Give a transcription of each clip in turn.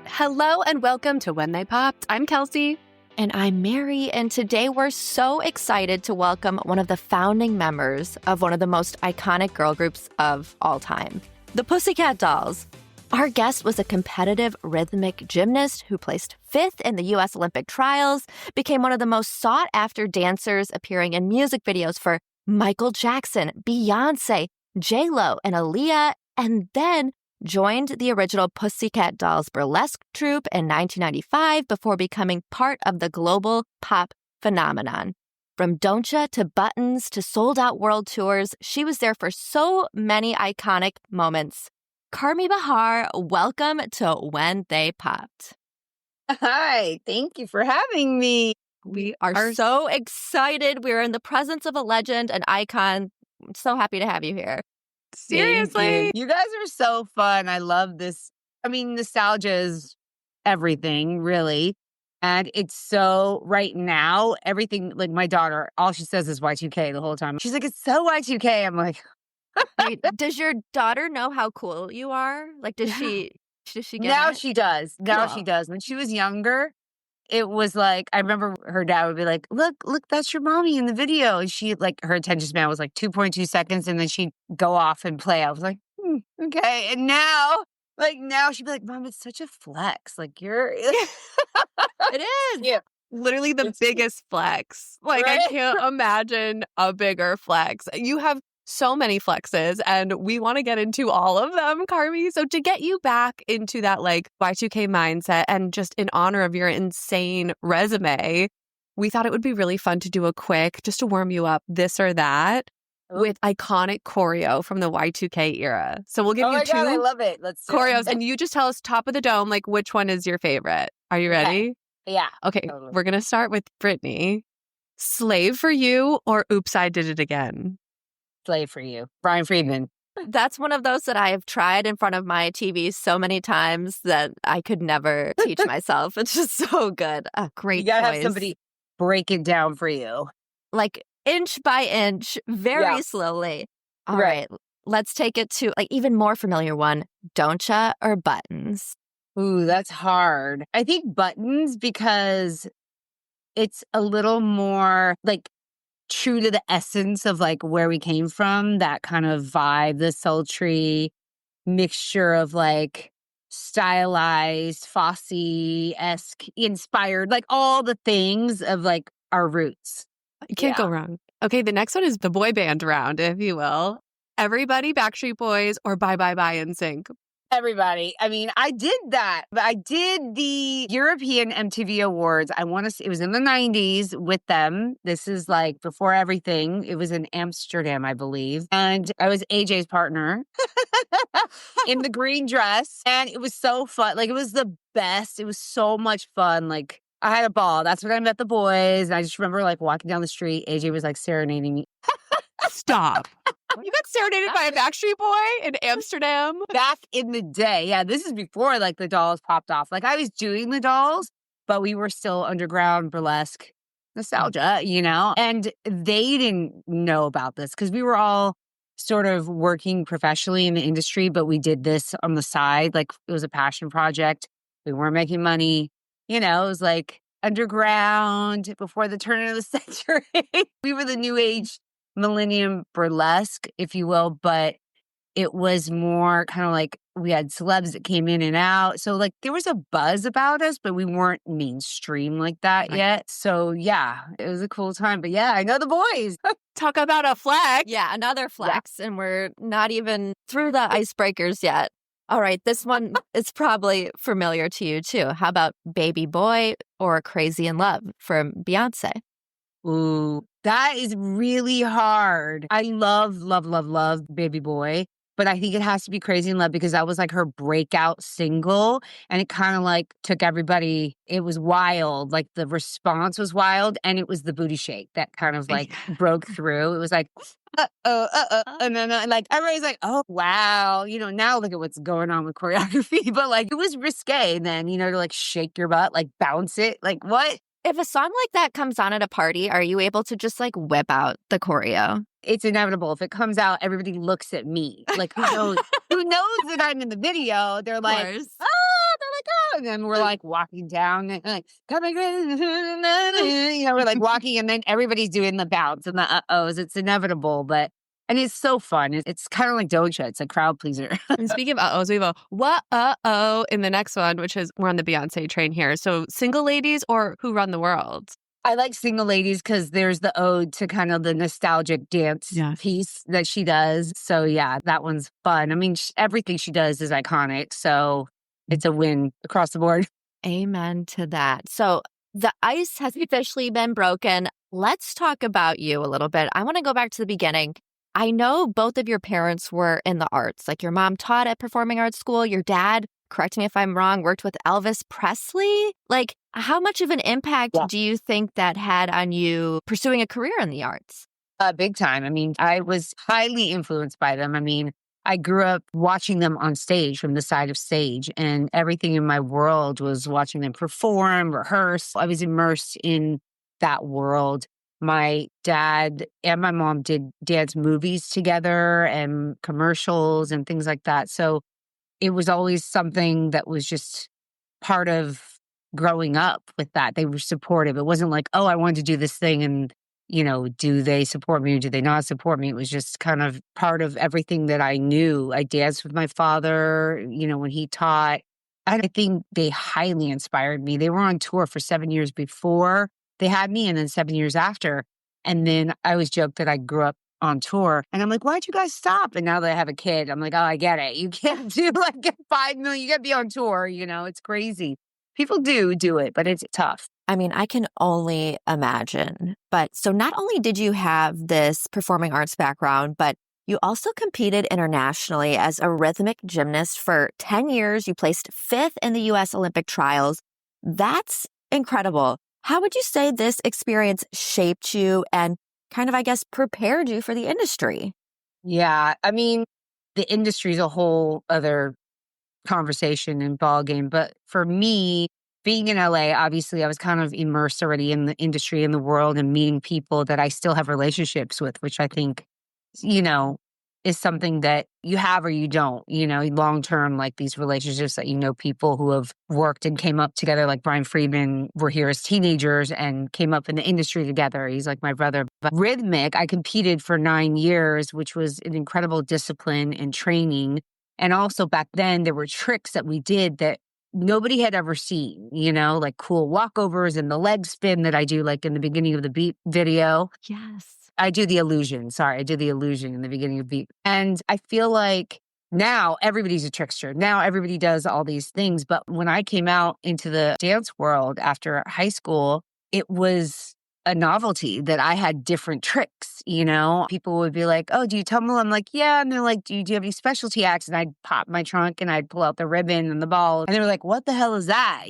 Hello and welcome to When They Popped. I'm Kelsey. And I'm Mary, and today we're so excited to welcome one of the founding members of one of the most iconic girl groups of all time, the Pussycat Dolls. Our guest was a competitive rhythmic gymnast who placed 5th in the U.S. Olympic trials, became one of the most sought-after dancers, appearing in music videos for Michael Jackson, Beyoncé, J-Lo, and Aaliyah, and then joined the original Pussycat Dolls burlesque troupe in 1995 before becoming part of the global pop phenomenon. From Don't Ya to Buttons to sold-out world tours, she was there for so many iconic moments. Carmit Bachar, welcome to When They Popped. Hi, thank you for having me. We are so excited. We're in the presence of a legend, an icon. I'm so happy to have you here. Seriously. You guys are so fun. I love this. I mean, nostalgia is everything, really. And it's so right now, everything, like my daughter, all she says is Y2K the whole time. She's like, it's so Y2K. I'm like, Wait, does your daughter know how cool you are? Like, does she get now it? she does. Now Cool. she does. When she was younger, it was like, I remember her dad would be like, look, that's your mommy in the video. And she, like, her attention span was like 2.2 seconds. And then she'd go off and play. I was like, okay. And now she'd be like, Mom, it's such a flex. Like, you're. It is. Yeah. Literally the biggest flex. Like, Right? I can't imagine a bigger flex. You have so many flexes, and we want to get into all of them, Carmi. So to get you back into that, like, Y2K mindset and just in honor of your insane resume, we thought it would be really fun to do a quick, just to warm you up, this or that, with iconic choreo from the Y2K era. So we'll give Oh you my two God, I love it. Let's do choreos, it. and you just tell us top of the dome, like, which one is your favorite. Are you ready? Yeah. Okay, Totally. we're going to start with Brittany. Slave for You or Oops, I Did It Again? Slave for You. Brian Friedman. That's one of those that I have tried in front of my TV so many times that I could never teach myself. It's just so good. A great You gotta choice. have somebody break it down for you. Like inch by inch, very Yeah. slowly. All Right. right, let's take it to like even more familiar one. Don't Ya or Buttons? Ooh, that's hard. I think Buttons because it's a little more like true to the essence of like where we came from, that kind of vibe, the sultry mixture of like stylized, Fosse-esque, inspired, like all the things of like our roots. You can't go wrong. Okay, the next one is the boy band round, if you will. Everybody, Backstreet Boys, or Bye Bye Bye NSYNC? Everybody. I mean, I did that. I did the European MTV Awards. I want to say it was in the 90s with them. This is like before everything. It was in Amsterdam, I believe. And I was AJ's partner in the green dress. And it was so fun. Like, it was the best. It was so much fun. Like, I had a ball. That's when I met the boys. And I just remember like walking down the street. AJ was like serenading me. Stop. You got serenaded by a Backstreet Boy in Amsterdam? Back in the day. Yeah, this is before like the dolls popped off. Like I was doing the dolls, but we were still underground burlesque nostalgia, you know? And they didn't know about this because we were all sort of working professionally in the industry, but we did this on the side. Like it was a passion project. We weren't making money. You know, it was like underground before the turn of the century. We were the new age millennium burlesque, if you will, but it was more kind of like we had celebs that came in and out. So like there was a buzz about us, but we weren't mainstream like that yet. So yeah, it was a cool time. But yeah, I know the boys. Talk about a flex. Yeah, another flex, and we're not even through the icebreakers yet. All right, this one is probably familiar to you too. How about Baby Boy or Crazy in Love from Beyoncé? Ooh, that is really hard. I love Baby Boy, but I think it has to be Crazy in Love because that was like her breakout single and it kind of like took everybody. It was wild. Like the response was wild and it was the booty shake that kind of like broke through. It was like, and then like everybody's like, oh, wow. You know, now look at what's going on with choreography, but like it was risque then, you know, to like shake your butt, like bounce it. Like what? If a song like that comes on at a party, are you able to just like whip out the choreo? It's inevitable. If it comes out, everybody looks at me. Like, who knows? Who knows that I'm in the video? They're like, oh, they're like, oh. And then we're like walking down and like, coming, we're like walking and then everybody's doing the bounce and the uh-ohs. It's inevitable, and it's so fun. It's kind of like Doja. It's a crowd pleaser. And speaking of uh-ohs, we have a what uh-oh in the next one, which is we're on the Beyoncé train here. So single ladies or who run the world? I like Single Ladies because there's the ode to kind of the nostalgic dance piece that she does. So yeah, that one's fun. I mean, everything she does is iconic. So it's a win across the board. Amen to that. So the ice has officially been broken. Let's talk about you a little bit. I want to go back to the beginning. I know both of your parents were in the arts. Like your mom taught at performing arts school. Your dad, correct me if I'm wrong, worked with Elvis Presley. Like, how much of an impact do you think that had on you pursuing a career in the arts? Big time. I mean, I was highly influenced by them. I mean, I grew up watching them on stage from the side of stage, and everything in my world was watching them perform, rehearse. I was immersed in that world. My dad and my mom did dance movies together and commercials and things like that. So it was always something that was just part of growing up with that. They were supportive. It wasn't like, oh, I wanted to do this thing and, do they support me or do they not support me? It was just kind of part of everything that I knew. I danced with my father, when he taught. I think they highly inspired me. They were on tour for 7 years before they had me and then 7 years after. And then I always joke that I grew up on tour and I'm like, why'd you guys stop? And now that I have a kid, I'm like, oh, I get it. You can't do get 5 million. You got to be on tour. It's crazy. People do it, but it's tough. I mean, I can only imagine. But so not only did you have this performing arts background, but you also competed internationally as a rhythmic gymnast for 10 years. You placed 5th in the U.S. Olympic trials. That's incredible. How would you say this experience shaped you and kind of, I guess, prepared you for the industry? Yeah. I mean, the industry is a whole other conversation and ballgame. But for me, being in LA, obviously, I was kind of immersed already in the industry, in the world, and meeting people that I still have relationships with, which I think, is something that you have or you don't, long term, like these relationships that people who have worked and came up together, like Brian Friedman, were here as teenagers and came up in the industry together. He's like my brother. But rhythmic, I competed for 9 years, which was an incredible discipline and training. And also back then, there were tricks that we did that nobody had ever seen, like cool walkovers and the leg spin that I do like in the beginning of the Beat video. Yes. I do the illusion. Sorry, I do the illusion in the beginning of Beat. And I feel like now everybody's a trickster. Now everybody does all these things. But when I came out into the dance world after high school, it was a novelty that I had different tricks, People would be like, oh, do you tumble? I'm like, yeah. And they're like, do you have any specialty acts? And I'd pop my trunk and I'd pull out the ribbon and the ball. And they were like, what the hell is that?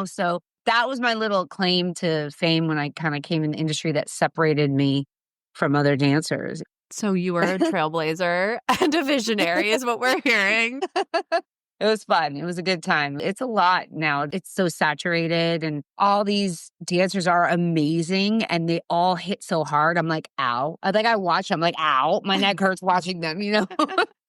So that was my little claim to fame when I kind of came in the industry that separated me from other dancers. So you were a trailblazer and a visionary is what we're hearing. It was fun. It was a good time. It's a lot now. It's so saturated and all these dancers are amazing and they all hit so hard. I'm like, ow. I watch, I'm like, ow. My neck hurts watching them,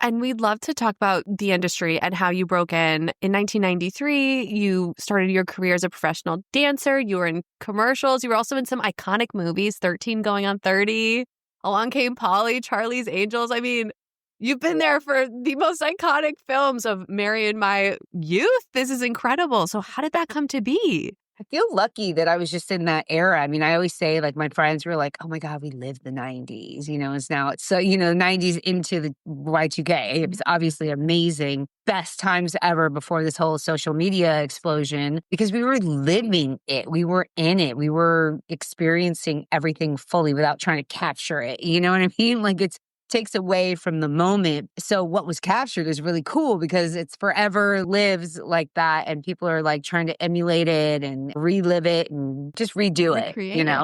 And we'd love to talk about the industry and how you broke in. In 1993, you started your career as a professional dancer. You were in commercials. You were also in some iconic movies, 13 going on 30. Along Came Polly, Charlie's Angels. I mean, you've been there for the most iconic films of Mary and my youth. This is incredible. So how did that come to be? I feel lucky that I was just in that era. I mean, I always say, like, my friends were like, oh my God, we lived the 90s, it's so, the 90s into the Y2K. It was obviously amazing. Best times ever before this whole social media explosion because we were living it. We were in it. We were experiencing everything fully without trying to capture it. You know what I mean? Like takes away from the moment. So what was captured is really cool because it's forever lives like that. And people are like trying to emulate it and relive it and just redo it,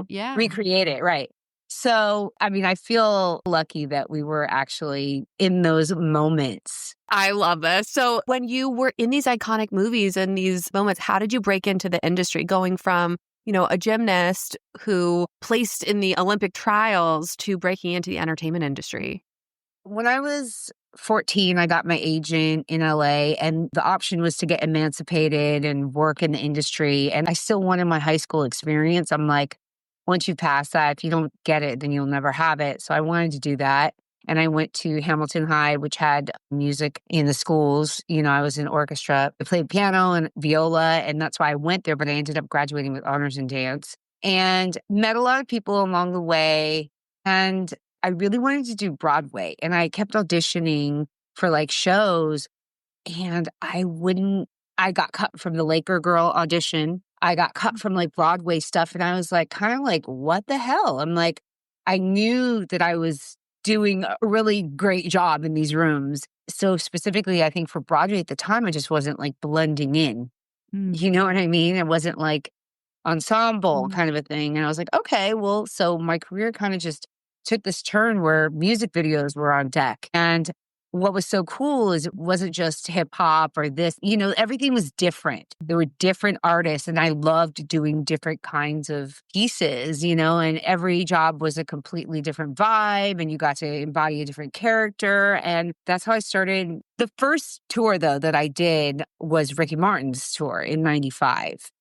Yeah. Recreate it. Right. So, I mean, I feel lucky that we were actually in those moments. I love this. So when you were in these iconic movies and these moments, how did you break into the industry going from a gymnast who placed in the Olympic trials to breaking into the entertainment industry? When I was 14, I got my agent in LA, and the option was to get emancipated and work in the industry. And I still wanted my high school experience. I'm like, once you pass that, if you don't get it, then you'll never have it. So I wanted to do that. And I went to Hamilton High, which had music in the schools. I was in orchestra. I played piano and viola, and that's why I went there. But I ended up graduating with honors in dance and met a lot of people along the way. And I really wanted to do Broadway, and I kept auditioning for like shows, and I got cut from the Laker Girl audition. I got cut from like Broadway stuff. And I was like, kind of like, what the hell? I'm like, I knew that I was doing a really great job in these rooms. So specifically, I think for Broadway at the time, I just wasn't like blending in. You know what I mean? It wasn't like ensemble kind of a thing. And I was like, okay, well, so my career kind of just took this turn where music videos were on deck. And what was so cool is it wasn't just hip hop or this, everything was different. There were different artists, and I loved doing different kinds of pieces, and every job was a completely different vibe, and you got to embody a different character. And that's how I started. The first tour, though, that I did was Ricky Martin's tour in 95.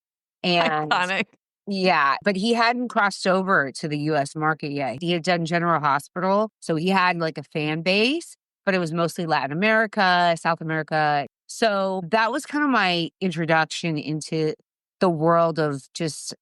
And Iconic. yeah, but he hadn't crossed over to the US market yet. He had done General Hospital. So he had like a fan base, but it was mostly Latin America, South America. So that was kind of my introduction into the world of just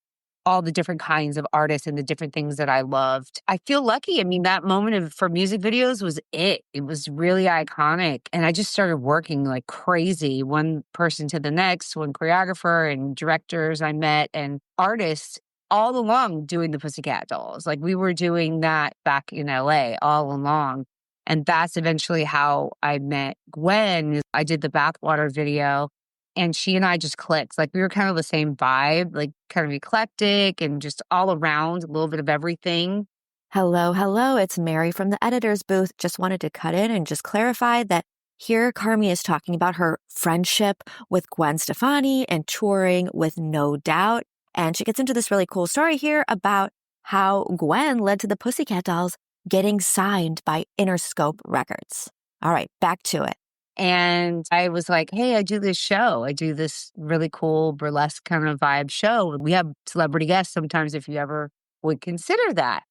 all the different kinds of artists and the different things that I loved. I feel lucky. I mean, that moment for music videos was it. It was really iconic. And I just started working like crazy, one person to the next, one choreographer and directors I met and artists all along doing the Pussycat Dolls. Like we were doing that back in LA all along. And that's eventually how I met Gwen. I did the bathwater video. And she and I just clicked. Like we were kind of the same vibe, like kind of eclectic and just all around, a little bit of everything. Hello, hello. It's Mary from the editor's booth. Just wanted to cut in and just clarify that here Carmi is talking about her friendship with Gwen Stefani and touring with No Doubt. And she gets into this really cool story here about how Gwen led to the Pussycat Dolls getting signed by Interscope Records. All right, back to it. And I was like, hey, I do this show. I do this really cool burlesque kind of vibe show. We have celebrity guests sometimes if you ever would consider that.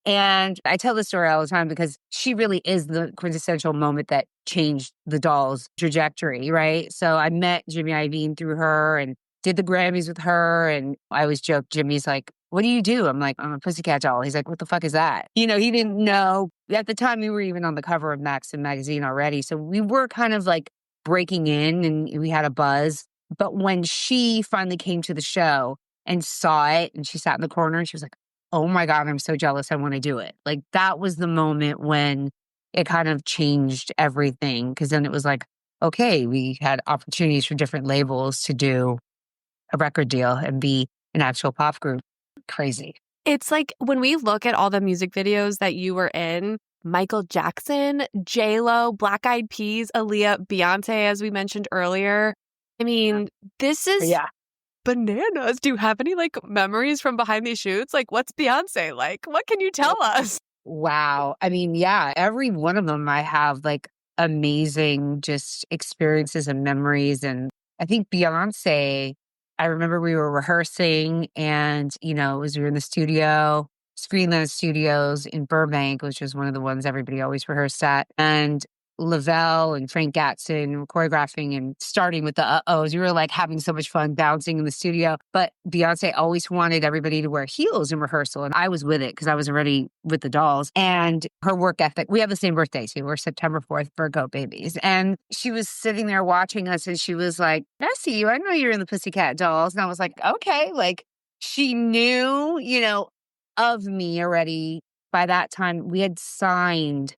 And I tell this story all the time because she really is the quintessential moment that changed the Dolls' trajectory, right? So I met Jimmy Iovine through her and did the Grammys with her. And I always joke, Jimmy's like, what do you do? I'm like, I'm a Pussycat Doll. He's like, what the fuck is that? He didn't know. At the time, we were even on the cover of Maxim magazine already. So we were kind of like breaking in and we had a buzz. But when she finally came to the show and saw it and she sat in the corner and she was like, oh my God, I'm so jealous. I want to do it. Like that was the moment when it kind of changed everything. Cause then it was like, okay, we had opportunities for different labels to do a record deal and be an actual pop group. Crazy. It's like when we look at all the music videos that you were in, Michael Jackson, J-Lo, Black Eyed Peas, Aaliyah, Beyoncé, as we mentioned earlier. I mean, this is bananas. Do you have any like memories from behind these shoots? Like, what's Beyoncé like? What can you tell us? Wow. I mean, yeah, every one of them I have like amazing just experiences and memories. And I think Beyoncé, I remember we were rehearsing and, we were in the studio, Screenland Studios in Burbank, which was one of the ones everybody always rehearsed at. And Lavelle and Frank Gatson were choreographing and starting with the uh-ohs. We were like having so much fun bouncing in the studio. But Beyonce always wanted everybody to wear heels in rehearsal. And I was with it because I was already with the dolls. And her work ethic, we have the same birthday too. We're September 4th, Virgo babies. And she was sitting there watching us and she was like, I see you. I know you're in the Pussycat Dolls. And I was like, okay. Like she knew, of me already. By that time, we had signed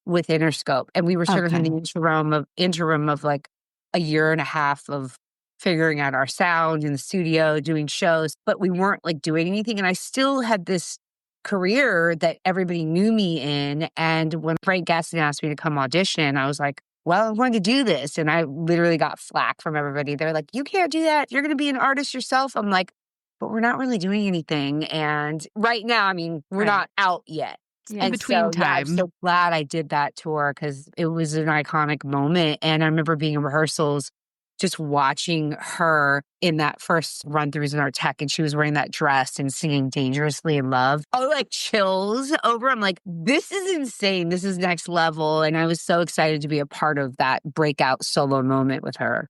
with Interscope. And we were sort of in the interim of like a year and a half of figuring out our sound in the studio, doing shows, but we weren't like doing anything. And I still had this career that everybody knew me in. And when Frank Gaston asked me to come audition, I was like, well, I'm going to do this. And I literally got flack from everybody. They're like, you can't do that. You're going to be an artist yourself. I'm like, but we're not really doing anything. And right now, I mean, we're not out yet. In And between so, yeah, I'm time. so glad I did that tour because it was an iconic moment. And I remember being in rehearsals, just watching her in that first run throughs in our tech, and she was wearing that dress and singing Dangerously in Love. Oh, like chills over. I'm like, this is insane. This is next level. And I was so excited to be a part of that breakout solo moment with her.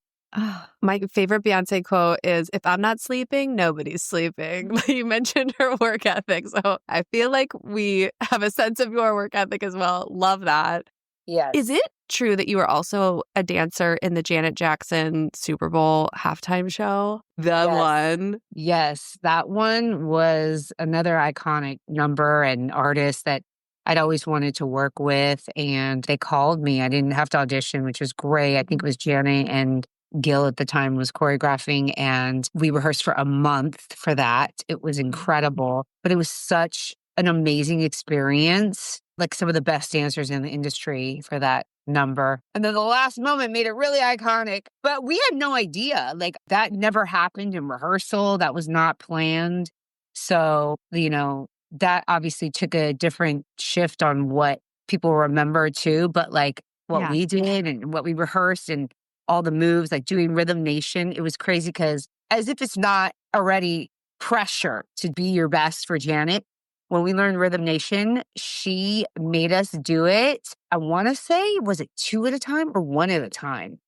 My favorite Beyonce quote is, "If I'm not sleeping, nobody's sleeping." You mentioned her work ethic. So I feel like we have a sense of your work ethic as well. Love that. Is Yes. it true that you were also a dancer in the Janet Jackson Super Bowl halftime show? The Yes. one. Yes. That one was another iconic number and artist that I'd always wanted to work with. And they called me. I didn't have to audition, which was great. I think it was Janet and Gil at the time was choreographing, and we rehearsed for a month for that. It was incredible, but it was such an amazing experience. Like some of the best dancers in the industry for that number. And then the last moment made it really iconic, but we had no idea. Like that never happened in rehearsal. That was not planned. So, that obviously took a different shift on what people remember too. But like what Yeah. we did and what we rehearsed and all the moves, like doing Rhythm Nation, it was crazy because as if it's not already pressure to be your best for Janet, when we learned Rhythm Nation, she made us do it. I want to say, was it 2 at a time or 1 at a time?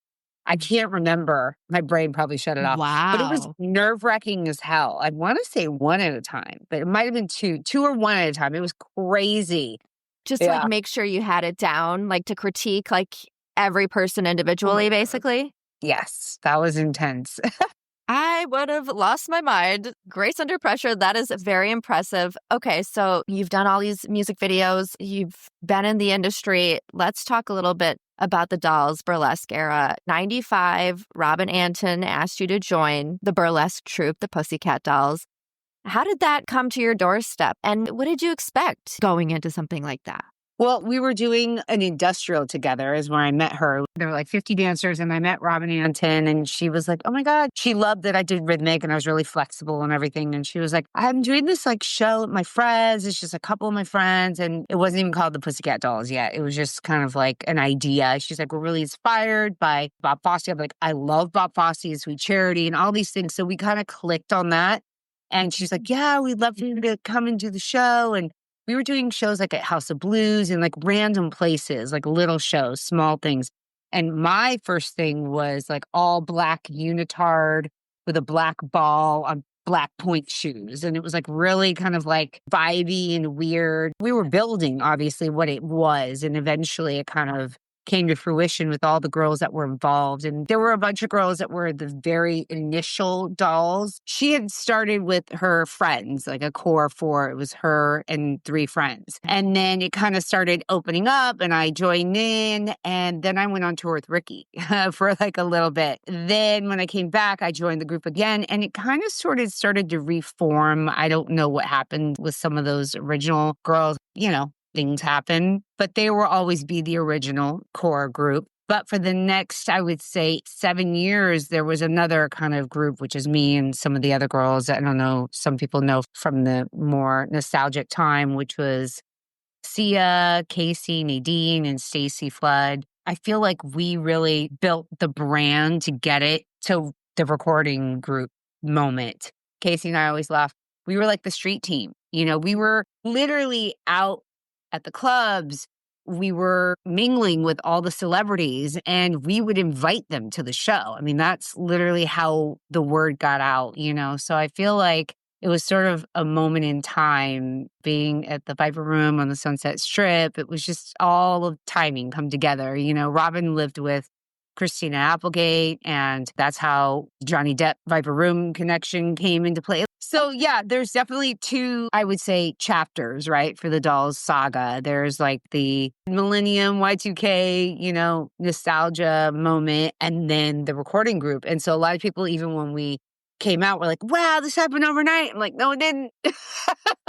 I can't remember. My brain probably shut it off, but it was Wow. nerve-wracking as hell. I want to say 1 at a time, but it might have been 2 or 1 at a time. It was crazy. Just to, like, Yeah. make sure you had it down, like, to critique, like, every person Oh individually, my God. basically? Yes, that was intense. I would have lost my mind. Grace under pressure, that is very impressive. Okay, so you've done all these music videos, you've been in the industry. Let's talk a little bit about the Dolls burlesque era. 95, Robin Anton asked you to join the burlesque troupe, the Pussycat Dolls. How did that come to your doorstep? And what did you expect going into something like that? Well, we were doing an industrial together is where I met her. There were like 50 dancers and I met Robin Anton and she was like, oh my God. She loved that I did rhythmic and I was really flexible and everything. And she was like, I'm doing this like show with my friends. It's just a couple of my friends. And it wasn't even called the Pussycat Dolls yet. It was just kind of like an idea. She's like, we're really inspired by Bob Fosse. I'm like, I love Bob Fosse, Sweet Charity and all these things. So we kind of clicked on that. And she's like, yeah, we'd love for you to come and do the show. And we were doing shows like at House of Blues and like random places, like little shows, small things. And my first thing was like all black unitard with a black ball on black point shoes. And it was like really kind of like vibey and weird. We were building obviously what it was. And eventually it kind of came to fruition with all the girls that were involved. And there were a bunch of girls that were the very initial dolls. She had started with her friends, like a core of 4. It was her and 3 friends. And then it kind of started opening up and I joined in. And then I went on tour with Ricky for like a little bit. Then when I came back, I joined the group again and it kind of sort of started to reform. I don't know what happened with some of those original girls, things happen, but they will always be the original core group. But for the next, I would say 7 years, there was another kind of group, which is me and some of the other girls that I don't know, some people know from the more nostalgic time, which was Sia, Casey, Nadine, and Stacey Flood. I feel like we really built the brand to get it to the recording group moment. Casey and I always laugh. We were like the street team. We were literally out at the clubs. We were mingling with all the celebrities and we would invite them to the show. I mean, that's literally how the word got out, So I feel like it was sort of a moment in time being at the Viper Room on the Sunset Strip. It was just all of timing come together. Robin lived with Christina Applegate, and that's how Johnny Depp Viper Room connection came into play. So yeah, there's definitely 2, I would say, chapters, right, for the Dolls saga. There's like the Millennium Y2K, nostalgia moment, and then the recording group. And so a lot of people, even when we came out, were like, wow, this happened overnight. I'm like, no, it didn't.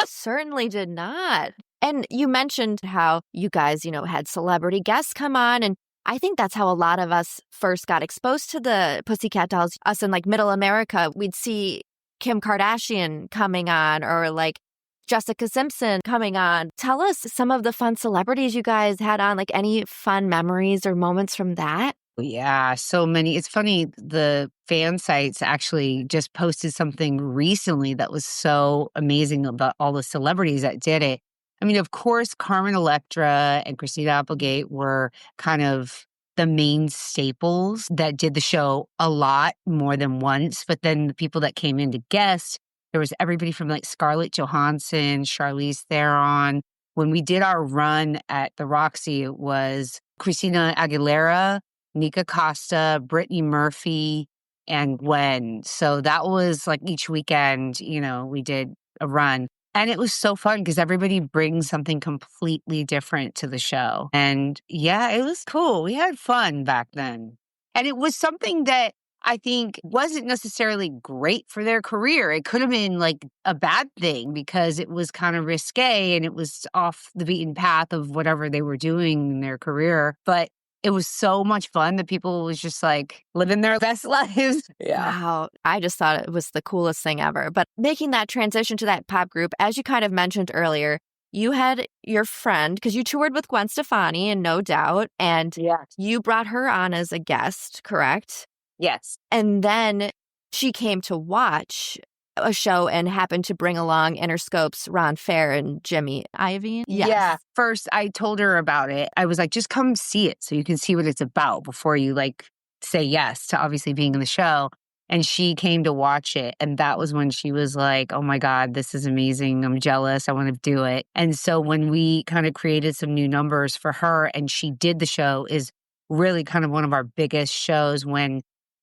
Certainly did not. And you mentioned how you guys, had celebrity guests come on. And I think that's how a lot of us first got exposed to the Pussycat Dolls. Us in like middle America, we'd see Kim Kardashian coming on or like Jessica Simpson coming on. Tell us some of the fun celebrities you guys had on, like any fun memories or moments from that. Yeah, so many. It's funny, the fan sites actually just posted something recently that was so amazing about all the celebrities that did it. I mean, of course, Carmen Electra and Christina Applegate were kind of the main staples that did the show a lot more than once. But then the people that came in to guest, there was everybody from like Scarlett Johansson, Charlize Theron. When we did our run at the Roxy, it was Christina Aguilera, Nika Costa, Brittany Murphy, and Gwen. So that was like each weekend, we did a run. And it was so fun because everybody brings something completely different to the show. And yeah, it was cool. We had fun back then. And it was something that I think wasn't necessarily great for their career. It could have been like a bad thing because it was kind of risque and it was off the beaten path of whatever they were doing in their career. But it was so much fun that people was just like living their best lives. Yeah. Wow. I just thought it was the coolest thing ever. But making that transition to that pop group, as you kind of mentioned earlier, you had your friend, because you toured with Gwen Stefani and No Doubt, and Yes. you brought her on as a guest, correct? Yes. And then she came to watch a show and happened to bring along Interscope's Ron Fair and Jimmy Iovine. Yes. Yeah. First, I told her about it. I was like, just come see it so you can see what it's about before you like say yes to obviously being in the show. And she came to watch it. And that was when she was like, oh my God, this is amazing. I'm jealous. I want to do it. And so when we kind of created some new numbers for her and she did the show is really kind of one of our biggest shows when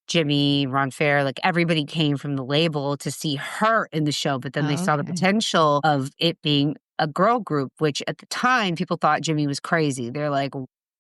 Jimmy, Ron Fair, like everybody came from the label to see her in the show, but then they saw the potential of it being a girl group, which at the time people thought Jimmy was crazy. They're like,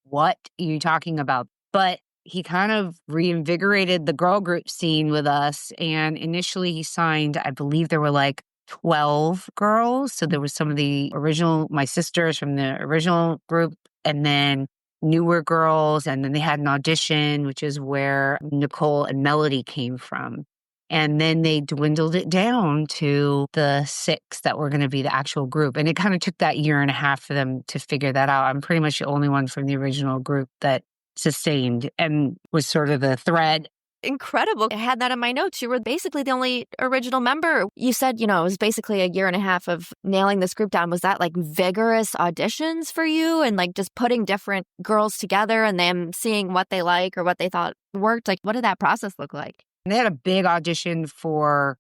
what are you talking about? But he kind of reinvigorated the girl group scene with us. And initially he signed, I believe there were like 12 girls. So there was some of the original, my sisters from the original group, and then newer girls, and then they had an audition, which is where Nicole and Melody came from. And then they dwindled it down to the 6 that were going to be the actual group. And it kind of took that year and a half for them to figure that out. I'm pretty much the only one from the original group that sustained and was sort of the thread. Incredible. I had that in my notes. You were basically the only original member. You said, it was basically a year and a half of nailing this group down. Was that like vigorous auditions for you and like just putting different girls together and them seeing what they like or what they thought worked? Like, what did that process look like? And they had a big audition for,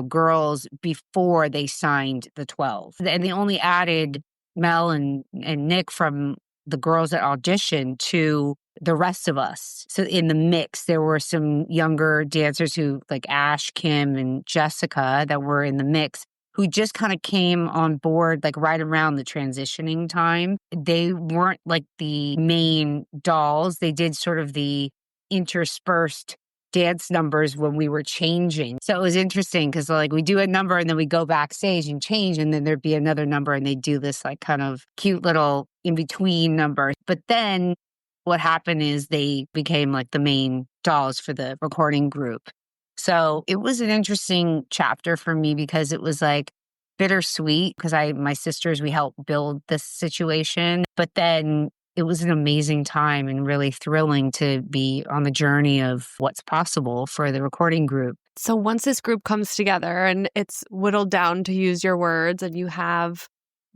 girls before they signed the 12. And they only added Mel and Nick from the girls that auditioned to the rest of us. So in the mix, there were some younger dancers who like Ash, Kim, and Jessica that were in the mix who just kind of came on board like right around the transitioning time. They weren't like the main dolls. They did sort of the interspersed dance numbers when we were changing. So it was interesting because like we do a number and then we go backstage and change and then there'd be another number and they do this like kind of cute little in-between number. But then what happened is they became like the main dolls for the recording group. So it was an interesting chapter for me because it was like bittersweet because my sisters, we helped build this situation. But then it was an amazing time and really thrilling to be on the journey of what's possible for the recording group. So once this group comes together and it's whittled down, to use your words, and you have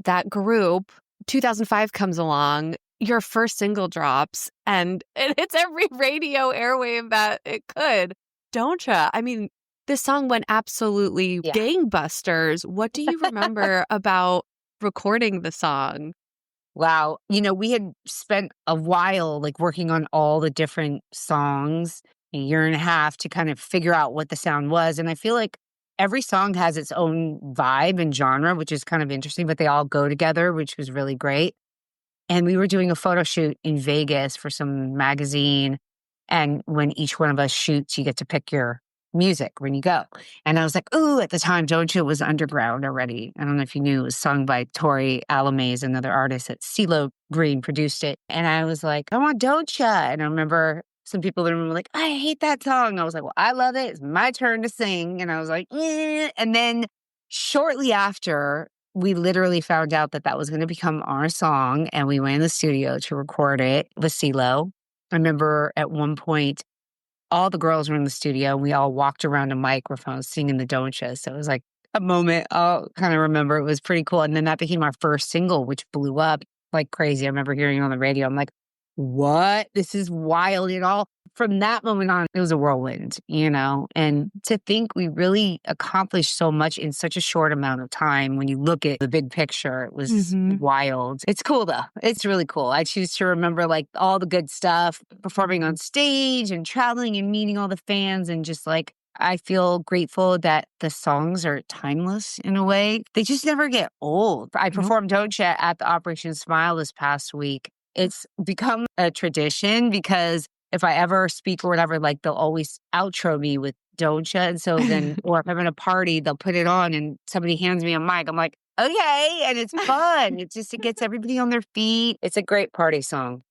that group, 2005 comes along, your first single drops, and it hits every radio airwave that it could. Don't ya? I mean, this song went absolutely gangbusters. What do you remember about recording the song? Wow. We had spent a while like working on all the different songs, a year and a half to kind of figure out what the sound was. And I feel like every song has its own vibe and genre, which is kind of interesting, but they all go together, which was really great. And we were doing a photo shoot in Vegas for some magazine. And when each one of us shoots, you get to pick your music when you go. And I was like, ooh, at the time, Don't You was underground already. I don't know if you knew, it was sung by Tori Alamaze, another artist at CeeLo Green produced it. And I was like, I want Don't Ya. And I remember some people in the room were like, I hate that song. I was like, well, I love it. It's my turn to sing. And I was like, eh. And then shortly after, we literally found out that that was going to become our song, and we went in the studio to record it with CeeLo. I remember at one point, all the girls were in the studio. We all walked around a microphone singing the Don't Ya. So it was like a moment I'll kind of remember. It was pretty cool. And then that became our first single, which blew up like crazy. I remember hearing it on the radio. I'm like, what? This is wild. It all from that moment on, it was a whirlwind, and to think we really accomplished so much in such a short amount of time. When you look at the big picture, it was wild. It's cool though. It's really cool. I choose to remember like all the good stuff, performing on stage and traveling and meeting all the fans, and just like, I feel grateful that the songs are timeless in a way. They just never get old. I performed Don't Ya at the Operation Smile this past week. It's become a tradition because if I ever speak or whatever, like they'll always outro me with Don't Ya. And so then, or if I'm in a party, they'll put it on and somebody hands me a mic. I'm like, okay. And it's fun. It gets everybody on their feet. It's a great party song.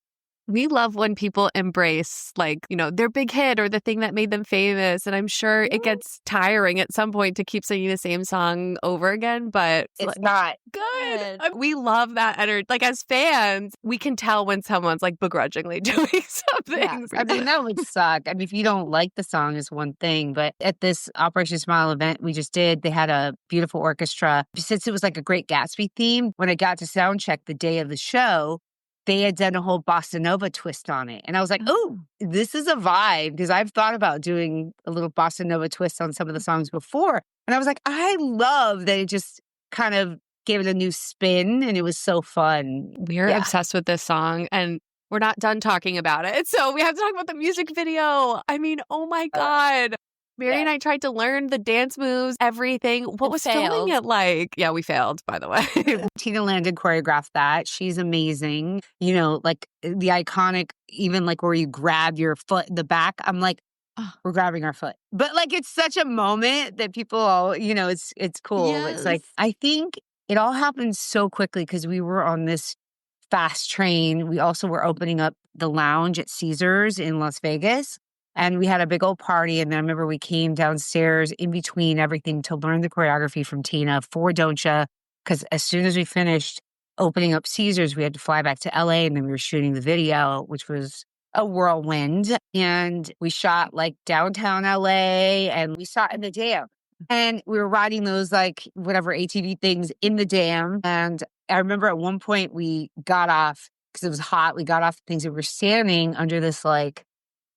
We love when people embrace, like, their big hit or the thing that made them famous. And I'm sure it gets tiring at some point to keep singing the same song over again, but it's not good. We love that energy. Like, as fans, we can tell when someone's like begrudgingly doing something. Yeah. I mean, that would suck. I mean, if you don't like the song is one thing, but at this Operation Smile event we just did, they had a beautiful orchestra. Since it was like a Great Gatsby theme, when I got to sound check the day of the show, they had done a whole bossa nova twist on it. And I was like, oh, this is a vibe, because I've thought about doing a little bossa nova twist on some of the songs before. And I was like, I love that it just kind of gave it a new spin, and it was so fun. We're obsessed with this song, and we're not done talking about it. So we have to talk about the music video. I mean, oh my God. Mary and I tried to learn the dance moves, everything. What was filming it like? Yeah, we failed, by the way. Tina Landon choreographed that. She's amazing. Like the iconic, even like where you grab your foot, the back. I'm like, we're grabbing our foot. But like, it's such a moment that people all, it's cool. Yes. It's like, I think it all happened so quickly because we were on this fast train. We also were opening up the lounge at Caesars in Las Vegas. And we had a big old party. And then I remember we came downstairs in between everything to learn the choreography from Tina for Don't Ya. Because as soon as we finished opening up Caesars, we had to fly back to LA, and then we were shooting the video, which was a whirlwind. And we shot like downtown LA, and we shot in the dam. And we were riding those like whatever ATV things in the dam. And I remember at one point we got off because it was hot. We got off the things and we were standing under this like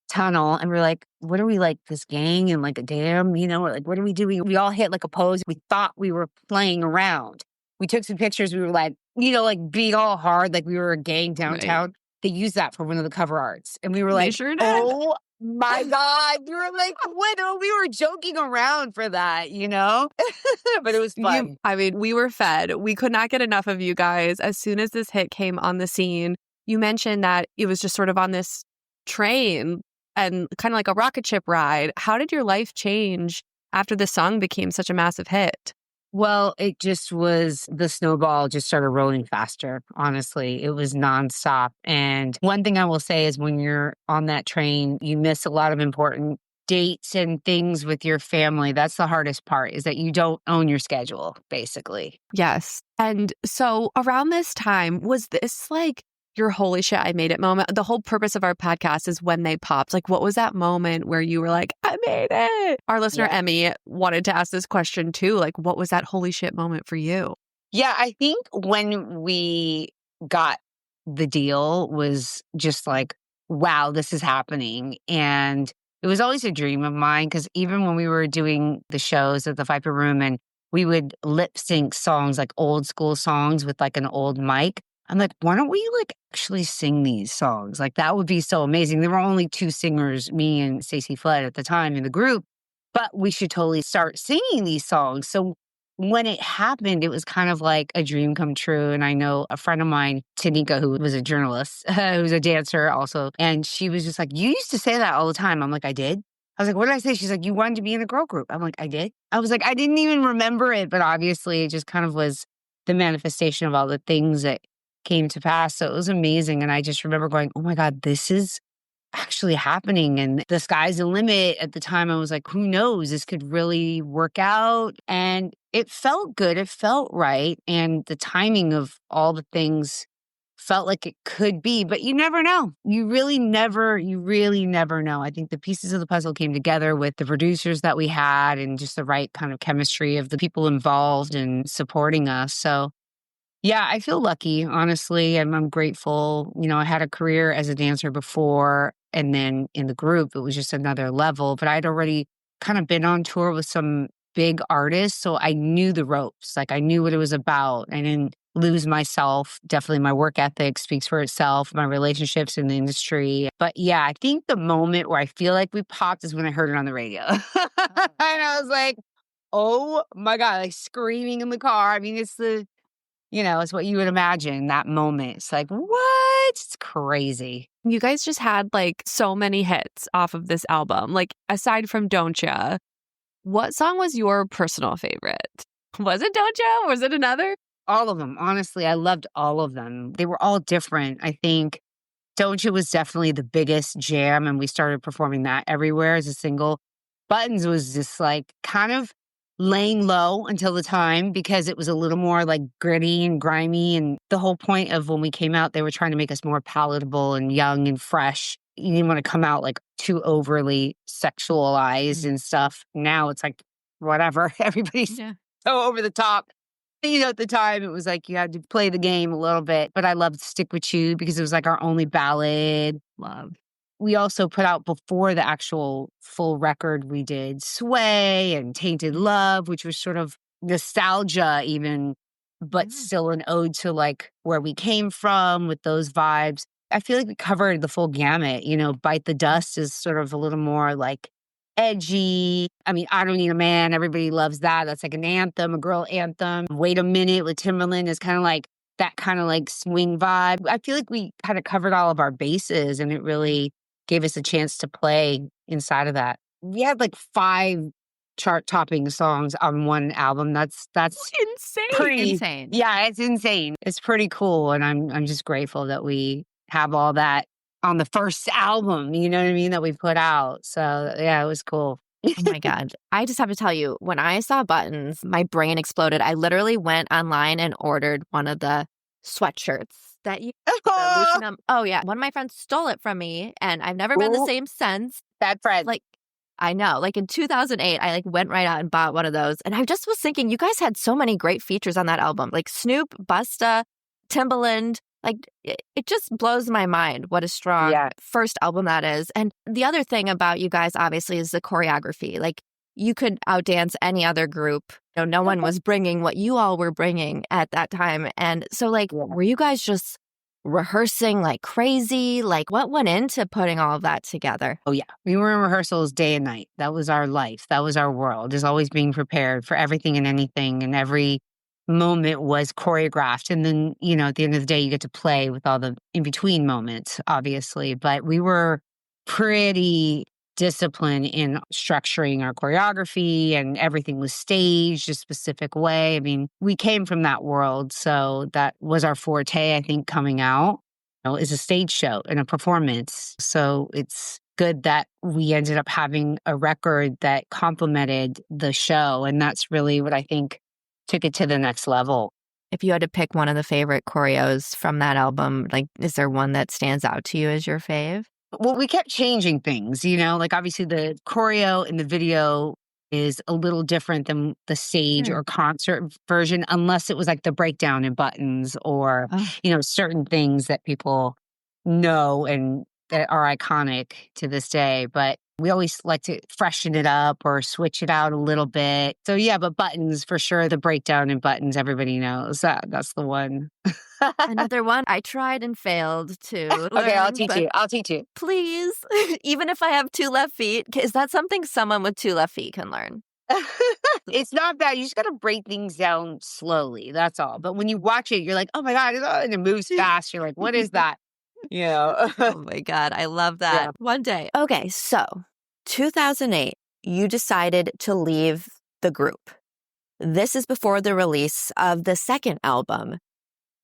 tunnel, and we're like, what are we, like this gang in like a dam, we're like, what are we doing? We all hit like a pose. We thought we were playing around. We took some pictures. We were like, like being all hard, like we were a gang downtown. Right. They used that for one of the cover arts, and we were like, oh my God. We were like, what? We were joking around for that, but it was fun. We were fed. We could not get enough of you guys. As soon as this hit came on the scene, you mentioned that it was just sort of on this train and kind of like a rocket ship ride. How did your life change after the song became such a massive hit? Well, it just was, the snowball just started rolling faster. Honestly, it was nonstop. And one thing I will say is when you're on that train, you miss a lot of important dates and things with your family. That's the hardest part, is that you don't own your schedule, basically. Yes. And so around this time, was this like your holy shit, I made it moment? The whole purpose of our podcast is when they popped. Like, what was that moment where you were like, I made it? Our listener, Emmy, wanted to ask this question too. Like, what was that holy shit moment for you? Yeah, I think when we got the deal was just like, wow, this is happening. And it was always a dream of mine, because even when we were doing the shows at the Viper Room and we would lip sync songs, like old school songs with like an old mic, I'm like, why don't we like actually sing these songs? Like, that would be so amazing. There were only two singers, me and Stacey Flood at the time in the group, but we should totally start singing these songs. So when it happened, it was kind of like a dream come true. And I know a friend of mine, Tanika, who was a journalist, who's a dancer also, and she was just like, you used to say that all the time. I'm like, I did? I was like, what did I say? She's like, you wanted to be in a girl group. I'm like, I did? I was like, I didn't even remember it, but obviously it just kind of was the manifestation of all the things that came to pass. So it was amazing. And I just remember going, oh my God, this is actually happening and the sky's the limit. At the time, I was like, who knows? This could really work out. And it felt good. It felt right. And the timing of all the things felt like it could be, but you never know. You really never know. I think the pieces of the puzzle came together with the producers that we had and just the right kind of chemistry of the people involved and supporting us. So yeah, I feel lucky, honestly. I'm grateful. I had a career as a dancer before, and then in the group, it was just another level. But I'd already kind of been on tour with some big artists, so I knew the ropes. Like I knew what it was about. I didn't lose myself. Definitely my work ethic speaks for itself, my relationships in the industry. But yeah, I think the moment where I feel like we popped is when I heard it on the radio. And I was like, oh my God, like screaming in the car. I mean, it's what you would imagine that moment. It's like, what? It's crazy. You guys just had like so many hits off of this album. Like aside from Don't Ya, what song was your personal favorite? Was it Don't Ya? Was it another? All of them. Honestly, I loved all of them. They were all different. I think Don't You was definitely the biggest jam, and we started performing that everywhere as a single. Buttons was just like kind of laying low until the time because it was a little more like gritty and grimy. And the whole point of when we came out, they were trying to make us more palatable and young and fresh. You didn't want to come out like too overly sexualized and stuff. Now it's like, whatever. Everybody's so over the top. At the time, it was like you had to play the game a little bit. But I loved Stick With You because it was like our only ballad. Love. We also put out before the actual full record, we did Sway and Tainted Love, which was sort of nostalgia even, but still an ode to like where we came from with those vibes. I feel like we covered the full gamut. Bite the Dust is sort of a little more like edgy. I mean, I Don't Need a Man. Everybody loves that. That's like an anthem, a girl anthem. Wait a Minute with Timberland is kind of like that kind of like swing vibe. I feel like we kind of covered all of our bases and it really gave us a chance to play inside of that. We had like 5 chart-topping songs on one album. That's insane. Pretty insane. Yeah, it's insane. It's pretty cool, and I'm just grateful that we have all that on the first album. You know what I mean? That we put out. So yeah, it was cool. Oh my God. I just have to tell you, when I saw Buttons, my brain exploded. I literally went online and ordered one of the sweatshirts that you Oh yeah. One of my friends stole it from me and I've never been the same since. Bad friend. Like, I know. Like in 2008, I like went right out and bought one of those. And I just was thinking, you guys had so many great features on that album. Like Snoop, Busta, Timbaland. Like it just blows my mind what a strong first album that is. And the other thing about you guys, obviously, is the choreography. Like you could outdance any other group. No one was bringing what you all were bringing at that time. And so like, were you guys just rehearsing like crazy? Like what went into putting all of that together? Oh yeah. We were in rehearsals day and night. That was our life. That was our world. Just always being prepared for everything and anything, and every moment was choreographed. And then, at the end of the day, you get to play with all the in-between moments, obviously. But we were pretty disciplined in structuring our choreography, and everything was staged a specific way. I mean, we came from that world. So that was our forte, I think, coming out, is a stage show and a performance. So it's good that we ended up having a record that complemented the show. And that's really what I think took it to the next level. If you had to pick one of the favorite choreos from that album, like, is there one that stands out to you as your fave? Well, we kept changing things, like obviously the choreo in the video is a little different than the stage or concert version, unless it was like the breakdown in Buttons or, certain things that people know and that are iconic to this day. But we always like to freshen it up or switch it out a little bit. So yeah, but Buttons for sure, the breakdown in Buttons, everybody knows that. That's the one. Another one I tried and failed to learn. Okay, I'll teach you. Please. Even if I have 2 left feet, is that something someone with 2 left feet can learn? It's not bad. You just got to break things down slowly. That's all. But when you watch it, you're like, oh my God, and it moves fast. You're like, what is that? Oh my God, I love that. Yeah. One day. Okay, so 2008, you decided to leave the group. This is before the release of the second album.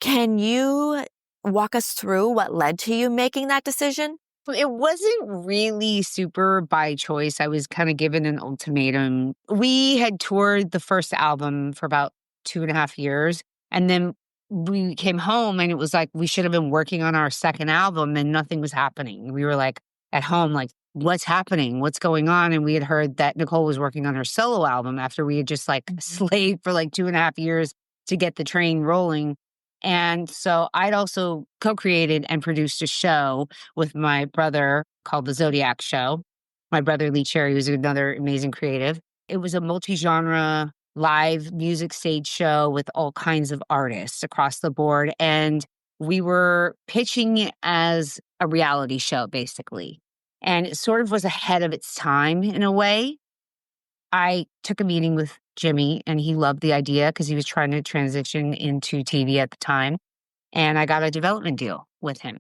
Can you walk us through what led to you making that decision? It wasn't really super by choice. I was kind of given an ultimatum. We had toured the first album for about 2.5 years. And then we came home and it was like we should have been working on our second album and nothing was happening. We were like at home, like, what's happening? What's going on? And we had heard that Nicole was working on her solo album after we had just like slaved for like 2.5 years to get the train rolling. And so I'd also co-created and produced a show with my brother called The Zodiac Show. My brother, Lee Cherry, who's another amazing creative. It was a multi-genre live music stage show with all kinds of artists across the board. And we were pitching it as a reality show, basically. And it sort of was ahead of its time in a way. I took a meeting with Jimmy and he loved the idea because he was trying to transition into TV at the time. And I got a development deal with him.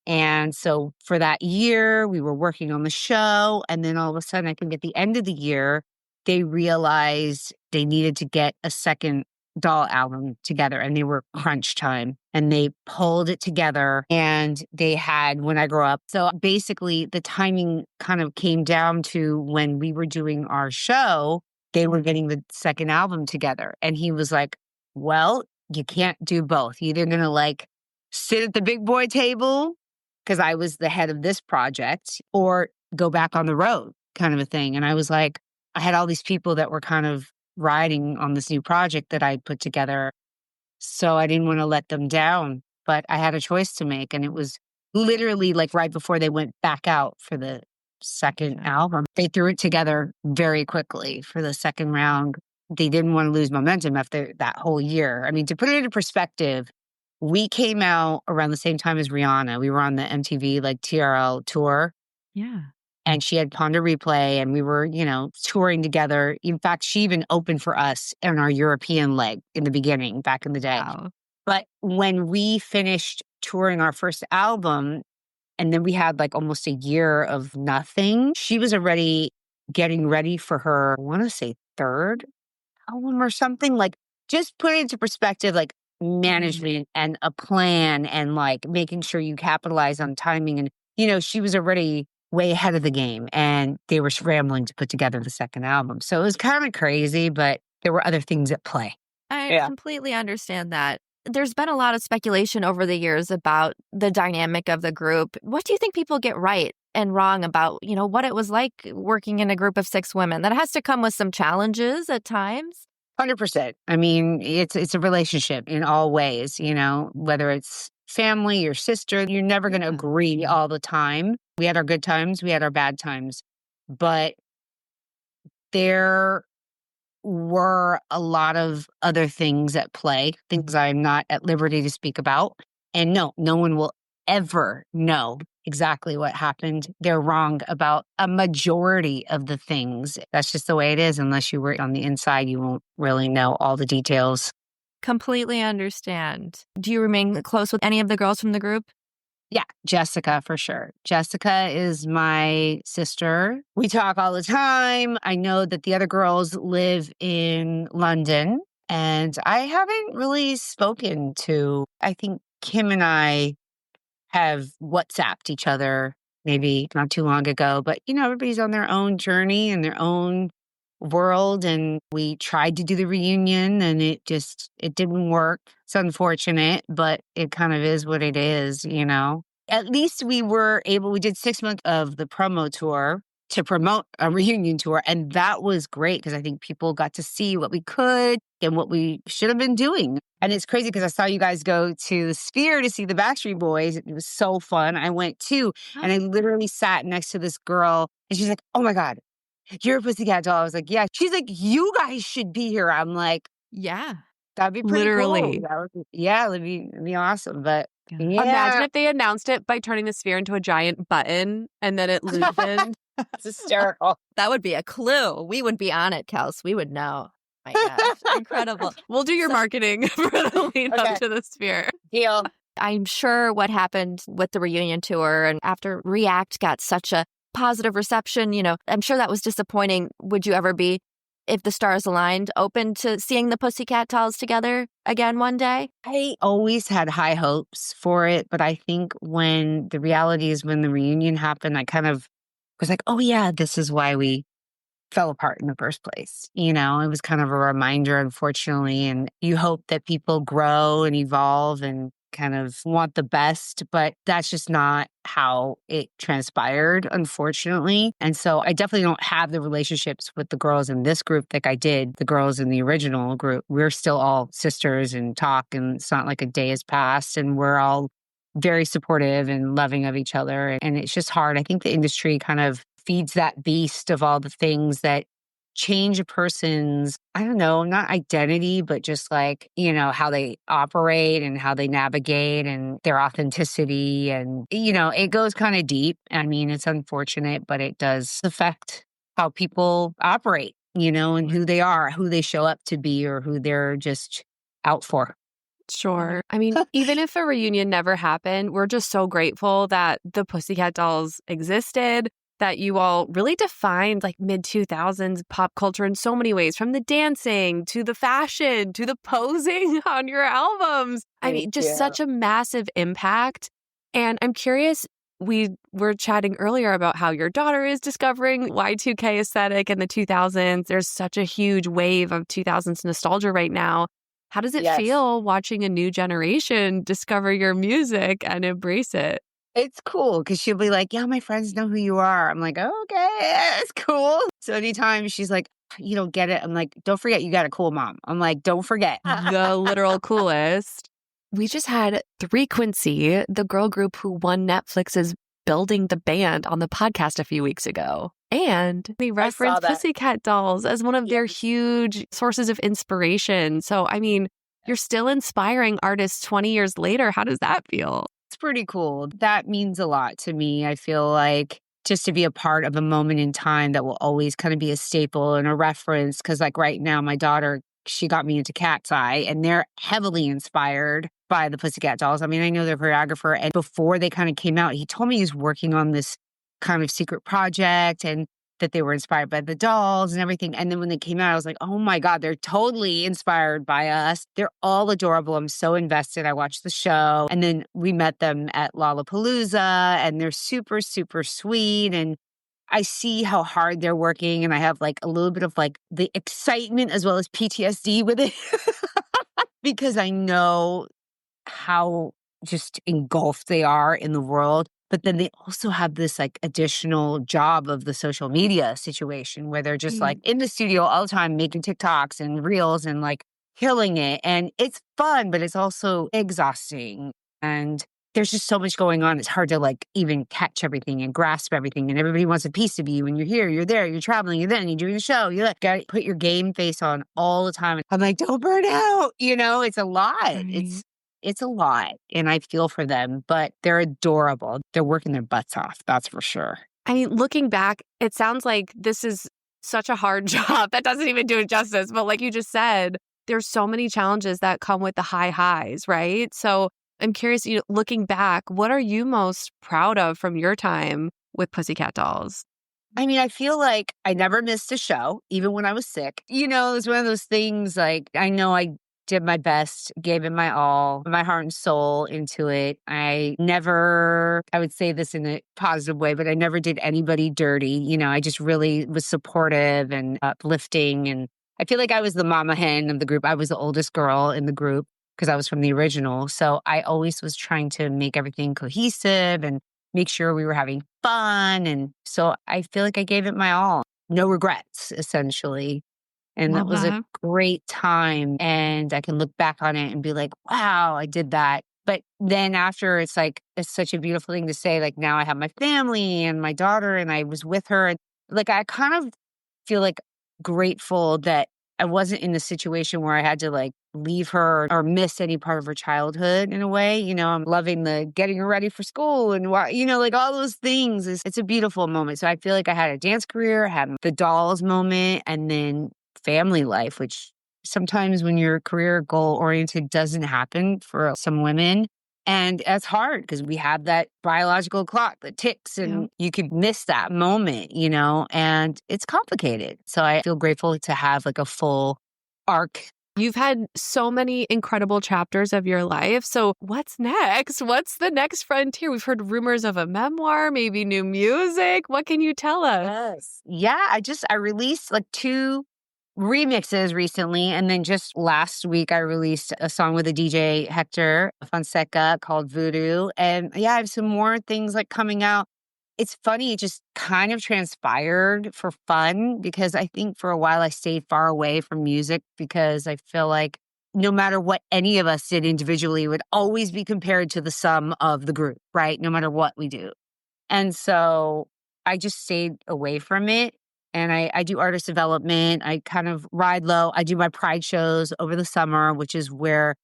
And so for that year, we were working on the show. And then all of a sudden, I think at the end of the year, they realized they needed to get a second doll album together and they were crunch time and they pulled it together and they had When I Grow Up. So basically the timing kind of came down to when we were doing our show, they were getting the second album together. And he was like, well, you can't do both. You're either going to like sit at the big boy table because I was the head of this project or go back on the road kind of a thing. And I was like, I had all these people that were kind of riding on this new project that I'd put together. So I didn't want to let them down, but I had a choice to make. And it was literally like right before they went back out for the second album. They threw it together very quickly for the second round. They didn't want to lose momentum after that whole year. I mean, to put it into perspective, we came out around the same time as Rihanna. We were on the MTV like TRL tour. Yeah. And she had Ponder Replay and we were, touring together. In fact, she even opened for us in our European leg in the beginning, back in the day. Wow. But when we finished touring our first album, and then we had like almost a year of nothing, she was already getting ready for her, I want to say third album or something. Like, just put it into perspective, like management and a plan and like making sure you capitalize on timing. And, she was already way ahead of the game and they were scrambling to put together the second album. So it was kind of crazy, but there were other things at play. I completely understand that. There's been a lot of speculation over the years about the dynamic of the group. What do you think people get right and wrong about, what it was like working in a group of 6 women? That has to come with some challenges at times. 100%. I mean, it's a relationship in all ways, whether it's family, your sister, you're never going to agree all the time. We had our good times, we had our bad times, but there were a lot of other things at play, things I'm not at liberty to speak about. And no one will ever know exactly what happened. They're wrong about a majority of the things. That's just the way it is. Unless you were on the inside, you won't really know all the details. Completely understand. Do you remain close with any of the girls from the group? Yeah, Jessica, for sure. Jessica is my sister. We talk all the time. I know that the other girls live in London, and I haven't really spoken to, I think Kim and I have WhatsApped each other maybe not too long ago, but everybody's on their own journey and their own world. And we tried to do the reunion and it didn't work. It's unfortunate, but it kind of is what it is, At least we did 6 months of the promo tour to promote a reunion tour. And that was great because I think people got to see what we could and what we should have been doing. And it's crazy because I saw you guys go to the Sphere to see the Backstreet Boys. It was so fun. I went too. And I literally sat next to this girl and she's like, oh my God, you're a Pussycat Doll. I was like, yeah. She's like, you guys should be here. I'm like, yeah, that'd be pretty literally cool. It'd be awesome. But Imagine if they announced it by turning the Sphere into a giant button and then it loosened. It's hysterical. That would be a clue. We would be on it, Kels. We would know. My gosh, incredible. We'll do your marketing for the lead up to the Sphere. Deal. I'm sure what happened with the reunion tour and after React got such a positive reception, I'm sure that was disappointing. Would you ever be if the stars aligned, open to seeing the Pussycat Dolls together again one day? I always had high hopes for it, but I think when the reality is when the reunion happened, I kind of was like, oh yeah, this is why we fell apart in the first place. It was kind of a reminder, unfortunately. And you hope that people grow and evolve and kind of want the best, but that's just not how it transpired, unfortunately. And so I definitely don't have the relationships with the girls in this group like I did the girls in the original group. We're still all sisters and talk, and it's not like a day has passed, and we're all very supportive and loving of each other. And it's just hard. I think the industry kind of feeds that beast of all the things that change a person's, I don't know, not identity, but just like, how they operate and how they navigate and their authenticity. And, it goes kind of deep. I mean, it's unfortunate, but it does affect how people operate, and who they are, who they show up to be, or who they're just out for. Sure. I mean, even if a reunion never happened, we're just so grateful that the Pussycat Dolls existed, that you all really defined like mid-2000s pop culture in so many ways, from the dancing to the fashion to the posing on your albums. I mean, just such a massive impact. And I'm curious, we were chatting earlier about how your daughter is discovering Y2K aesthetic in the 2000s. There's such a huge wave of 2000s nostalgia right now. How does it feel watching a new generation discover your music and embrace it? It's cool because she'll be like, yeah, my friends know who you are. I'm like, oh, okay, it's cool. So anytime she's like, you don't get it, I'm like, don't forget you got a cool mom. I'm like, don't forget. The literal coolest. We just had Three Quincy, the girl group who won Netflix's Building the Band on the podcast a few weeks ago. And they referenced Pussycat Dolls as one of their huge sources of inspiration. So, I mean, you're still inspiring artists 20 years later. How does that feel? It's pretty cool. That means a lot to me. I feel like just to be a part of a moment in time that will always kind of be a staple and a reference. Because like right now, my daughter, she got me into Cat's Eye, and they're heavily inspired by the Pussycat Dolls. I mean, I know their choreographer, and before they kind of came out, he told me he was working on this kind of secret project and that they were inspired by the dolls and everything. And then when they came out, I was like, oh my God, they're totally inspired by us. They're all adorable. I'm so invested. I watched the show. And then we met them at Lollapalooza, and they're super, super sweet. And I see how hard they're working. And I have like a little bit of like the excitement as well as PTSD with it because I know how just engulfed they are in the world. But then they also have this like additional job of the social media situation where they're just like in the studio all the time making TikToks and reels and like killing it. And it's fun, but it's also exhausting. And there's just so much going on. It's hard to like even catch everything and grasp everything. And everybody wants a piece of you. And you're here, you're there, you're traveling, you're then, you're doing the show. You like, got to put your game face on all the time. I'm like, don't burn out. It's a lot. It's a lot, and I feel for them, but they're adorable. They're working their butts off, that's for sure. I mean, looking back, it sounds like this is such a hard job. That doesn't even do it justice. But like you just said, there's so many challenges that come with the high highs, right? So I'm curious, looking back, what are you most proud of from your time with Pussycat Dolls? I mean, I feel like I never missed a show, even when I was sick. It was one of those things like, I know I did my best, gave it my all, my heart and soul into it. I would say this in a positive way, but I never did anybody dirty. I just really was supportive and uplifting. And I feel like I was the mama hen of the group. I was the oldest girl in the group because I was from the original. So I always was trying to make everything cohesive and make sure we were having fun. And so I feel like I gave it my all. No regrets, essentially. And that was a great time. And I can look back on it and be like, wow, I did that. But then after, it's like, it's such a beautiful thing to say, like, now I have my family and my daughter and I was with her. And like, I kind of feel like grateful that I wasn't in the situation where I had to like leave her or miss any part of her childhood in a way. I'm loving the getting her ready for school and like all those things. It's a beautiful moment. So I feel like I had a dance career, had the dolls moment, and then family life, which sometimes when you're career goal oriented doesn't happen for some women. And it's hard because we have that biological clock that ticks and you could miss that moment, and it's complicated. So I feel grateful to have like a full arc. You've had so many incredible chapters of your life. So what's next? What's the next frontier? We've heard rumors of a memoir, maybe new music. What can you tell us? Yeah, I released like 2 remixes recently. And then just last week, I released a song with a DJ, Hector Fonseca, called Voodoo. And yeah, I have some more things like coming out. It's funny, it just kind of transpired for fun because I think for a while I stayed far away from music because I feel like no matter what any of us did individually, it would always be compared to the sum of the group, right? No matter what we do. And so I just stayed away from it. And I do artist development. I kind of ride low. I do my pride shows over the summer, which is where,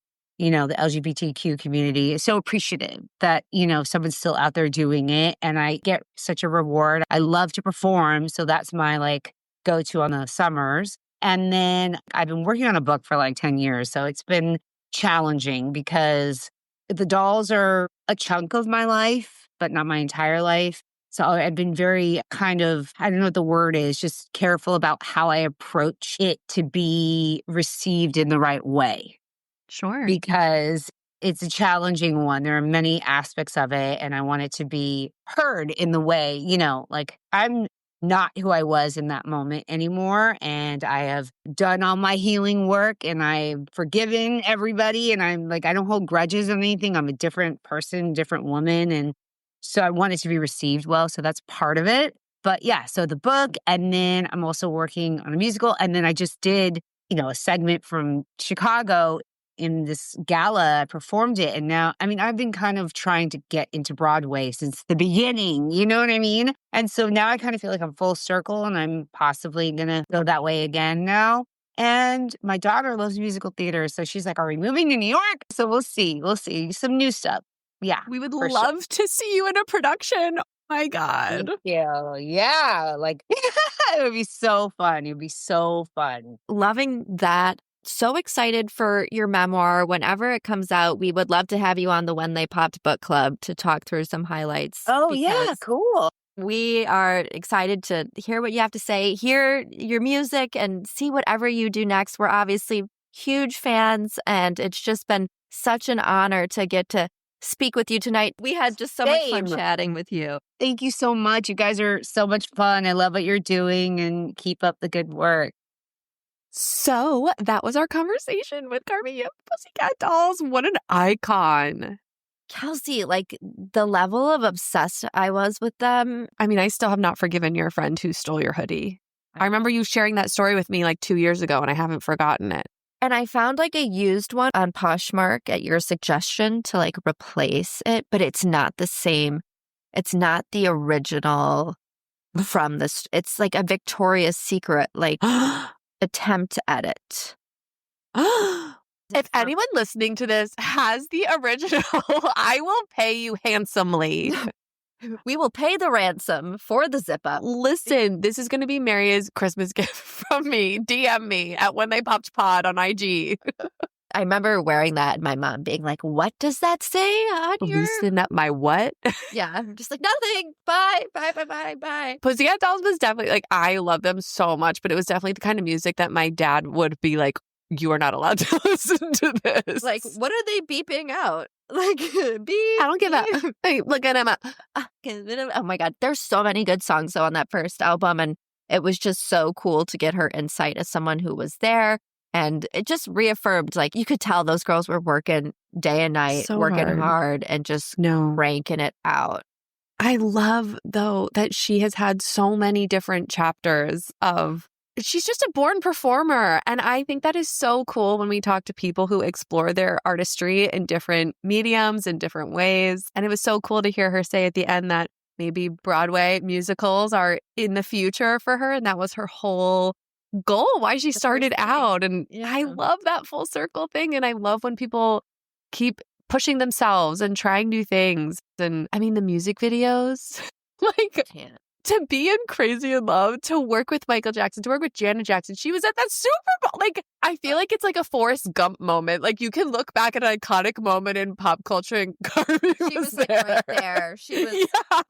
the LGBTQ community is so appreciative that, someone's still out there doing it. And I get such a reward. I love to perform. So that's my like go-to on the summers. And then I've been working on a book for like 10 years. So it's been challenging because the dolls are a chunk of my life, but not my entire life. So I've been very kind of, I don't know what the word is, just careful about how I approach it to be received in the right way. Sure. Because it's a challenging one. There are many aspects of it, and I want it to be heard in the way, like I'm not who I was in that moment anymore. And I have done all my healing work and I've forgiven everybody. And I'm like, I don't hold grudges or anything. I'm a different person, different woman. And so I want it to be received well. So that's part of it. But yeah, so the book, and then I'm also working on a musical. And then I just did, a segment from Chicago in this gala. I performed it. And now, I've been kind of trying to get into Broadway since the beginning. You know what I mean? And so now I kind of feel like I'm full circle and I'm possibly going to go that way again now. And my daughter loves musical theater. So she's like, are we moving to New York? So we'll see. We'll see. Some new stuff. Yeah. We would love to see you in a production. Oh my God. Thank you. Yeah. Like, it would be so fun. It would be so fun. Loving that. So excited for your memoir. Whenever it comes out, we would love to have you on the When They Popped book club to talk through some highlights. Oh, yeah. Cool. We are excited to hear what you have to say, hear your music, and see whatever you do next. We're obviously huge fans, and it's just been such an honor to get to speak with you tonight. We had just so much fun chatting with you. Thank you so much. You guys are so much fun. I love what you're doing, and keep up the good work. So that was our conversation with Carmit and Pussycat Dolls. What an icon. Kelsey, like the level of obsessed I was with them. I still have not forgiven your friend who stole your hoodie. I remember you sharing that story with me like 2 years ago, and I haven't forgotten it. And I found like a used one on Poshmark at your suggestion to like replace it, but it's not the same. It's not the original from this. It's like a Victoria's Secret, like attempt at it. If anyone listening to this has the original, I will pay you handsomely. We will pay the ransom for the zip up. Listen, this is going to be Maria's Christmas gift from me. DM me at When They Popped Pod on IG. I remember wearing that and my mom being like, what does that say on your... Loosen up my what? Yeah, I'm just like, nothing. Bye, bye, bye, bye, bye. Pussycat Dolls was definitely like, I love them so much, but it was definitely the kind of music that my dad would be like, you are not allowed to listen to this. Like, what are they beeping out? Like, beep. I don't give up. Hey, look at him. Oh my God. There's so many good songs though on that first album. And it was just so cool to get her insight as someone who was there. And it just reaffirmed, like, you could tell those girls were working day and night, so working hard and just cranking it out. I love, though, that she has had so many different chapters of, she's just a born performer. And I think that is so cool when we talk to people who explore their artistry in different mediums and different ways. And it was so cool to hear her say at the end that maybe Broadway musicals are in the future for her. And that was her whole goal, why she started out. And I love that full circle thing. And I love when people keep pushing themselves and trying new things. And the music videos, like, to be in Crazy in Love, to work with Michael Jackson, to work with Janet Jackson. She was at that Super Bowl. Like, I feel like it's like a Forrest Gump moment. Like, you can look back at an iconic moment in pop culture and Carmit She was like right there. She was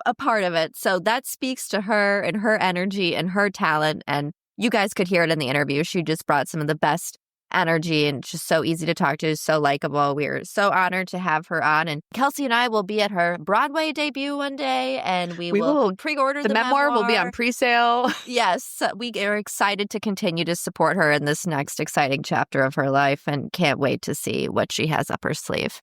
a part of it. So that speaks to her and her energy and her talent. And you guys could hear it in the interview. She just brought some of the best energy and just so easy to talk to, so likable. We're so honored to have her on. And Kelsey and I will be at her Broadway debut one day, and we will pre-order the memoir. Will be on pre-sale. Yes, we are excited to continue to support her in this next exciting chapter of her life and can't wait to see what she has up her sleeve.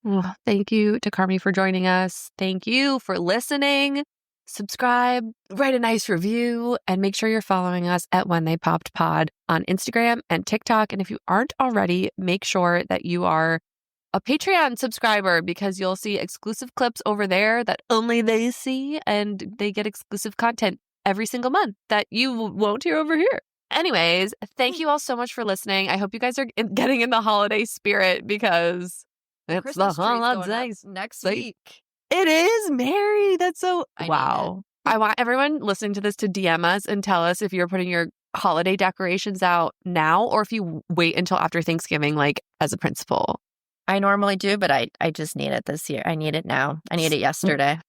Oh, thank you to Carmi for joining us. Thank you for listening. Subscribe, write a nice review, and make sure you're following us at When They Popped Pod on Instagram and TikTok. And if you aren't already, make sure that you are a Patreon subscriber because you'll see exclusive clips over there that only they see, and they get exclusive content every single month that you won't hear over here. Anyways, thank you all so much for listening. I hope you guys are getting in the holiday spirit because it's Christmas the tree's going up holidays next week. It is, Mary. That's so wow. I want everyone listening to this to DM us and tell us if you're putting your holiday decorations out now or if you wait until after Thanksgiving, like as a principal. I normally do, but I just need it this year. I need it now. I need it yesterday.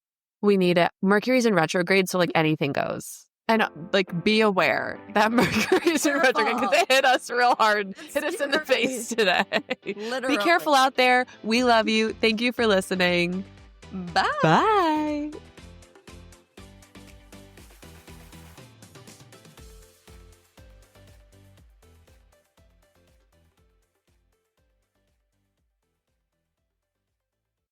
We need it. Mercury's in retrograde, so like anything goes. And like be aware that Mercury's in retrograde because it hit us real hard. Hit us in the face today. Literally. Be careful out there. We love you. Thank you for listening. Bye. Bye.